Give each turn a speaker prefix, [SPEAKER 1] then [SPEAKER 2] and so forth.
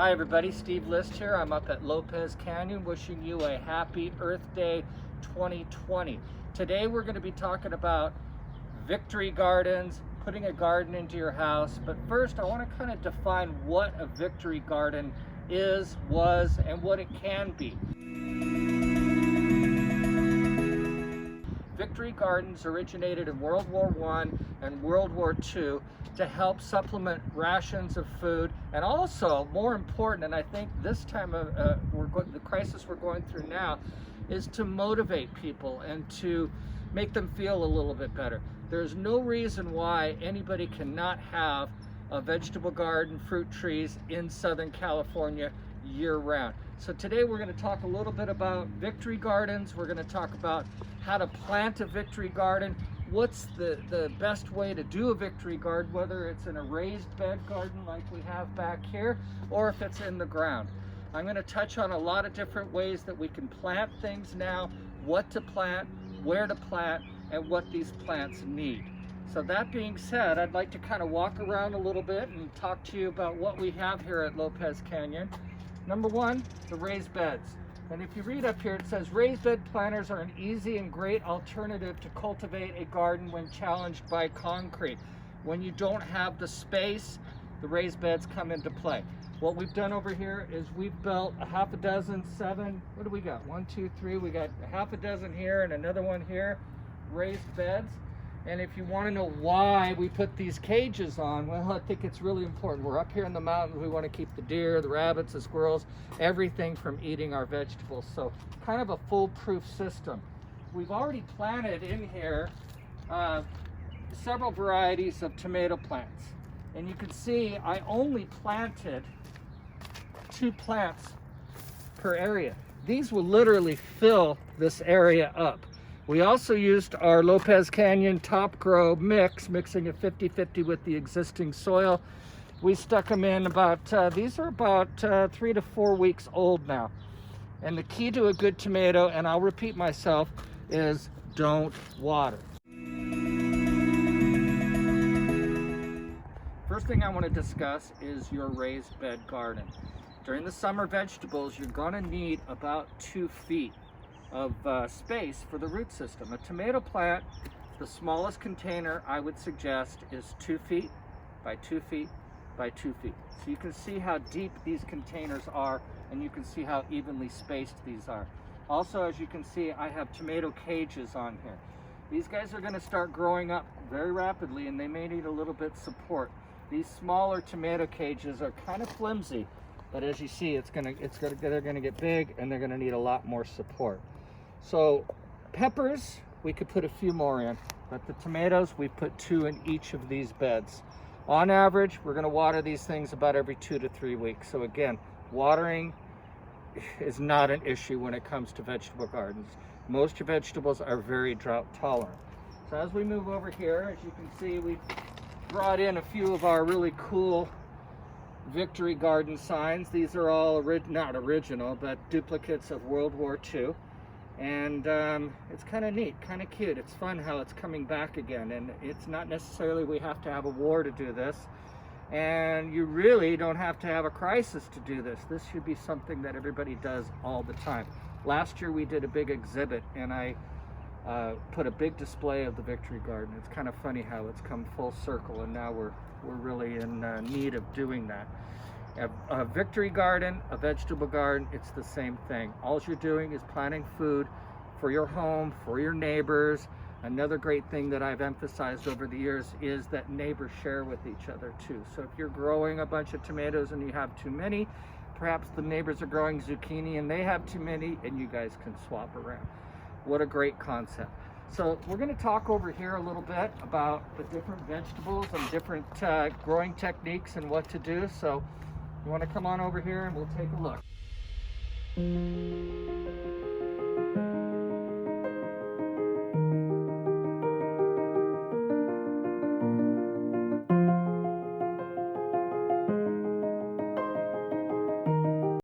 [SPEAKER 1] Hi everybody, Steve List here. I'm up at Lopez Canyon wishing you a happy Earth Day 2020. Today we're going to be talking about victory gardens, putting a garden into your house. But first I want to kind of define what a victory garden is, was, and what it can be. Victory gardens originated in World War I and World War II to help supplement rations of food, and also, more important, and I think this time of the crisis we're going through now, is to motivate people and to make them feel a little bit better. There's no reason why anybody cannot have a vegetable garden, fruit trees in Southern California year-round. So today we're going to talk a little bit about victory gardens. We're going to talk about how to plant a victory garden, what's the best way to do a victory garden, whether it's in a raised bed garden like we have back here, or if it's in the ground. I'm going to touch on a lot of different ways that we can plant things now, what to plant, where to plant, and what these plants need. So that being said, I'd like to kind of walk around a little bit and talk to you about what we have here at Lopez Canyon. Number one, the raised beds. And if you read up here, it says raised bed planters are an easy and great alternative to cultivate a garden when challenged by concrete. When you don't have the space, the raised beds come into play. What we've done over here is we've built a half a dozen, what do we got? 1, 2, 3, we got a half a dozen here and another one here, raised beds. And if you want to know why we put these cages on, well, I think it's really important. We're up here in the mountains. We want to keep the deer, the rabbits, the squirrels, everything from eating our vegetables. So kind of a foolproof system. We've already planted in here several varieties of tomato plants. And you can see I only planted 2 plants per area. These will literally fill this area up. We also used our Lopez Canyon Top Grow mix, mixing it 50-50 with the existing soil. We stuck them in about, these are about 3 to 4 weeks old now. And the key to a good tomato, and I'll repeat myself, is don't water. First thing I want to discuss is your raised bed garden. During the summer vegetables, you're going to need about 2 feet of space for the root system. A tomato plant, the smallest container I would suggest is 2 feet by 2 feet by 2 feet. So you can see how deep these containers are, and you can see how evenly spaced these are. Also, as you can see, I have tomato cages on here. These guys are going to start growing up very rapidly, and they may need a little bit support. These smaller tomato cages are kind of flimsy, but as you see, they're going to get big, and they're going to need a lot more support. So peppers, we could put a few more in, but the tomatoes, we put 2 in each of these beds. On average, we're going to water these things about every 2 to 3 weeks. So again, watering is not an issue when it comes to vegetable gardens. Most vegetables are very drought tolerant. So as we move over here, as you can see, we brought in a few of our really cool victory garden signs. These are all not original, but duplicates of World War II. And it's kind of neat, kind of cute. It's fun how it's coming back again, and it's not necessarily we have to have a war to do this, and you really don't have to have a crisis to do this. This should be something that everybody does all the time. Last year we did a big exhibit, and I put a big display of the victory garden. It's kind of funny how it's come full circle, and now we're really in need of doing that. A victory garden, a vegetable garden, it's the same thing. All you're doing is planting food for your home, for your neighbors. Another great thing that I've emphasized over the years is that neighbors share with each other too. So if you're growing a bunch of tomatoes and you have too many, perhaps the neighbors are growing zucchini and they have too many, and you guys can swap around. What a great concept. So we're going to talk over here a little bit about the different vegetables and different growing techniques and what to do. So you want to come on over here and we'll take a look.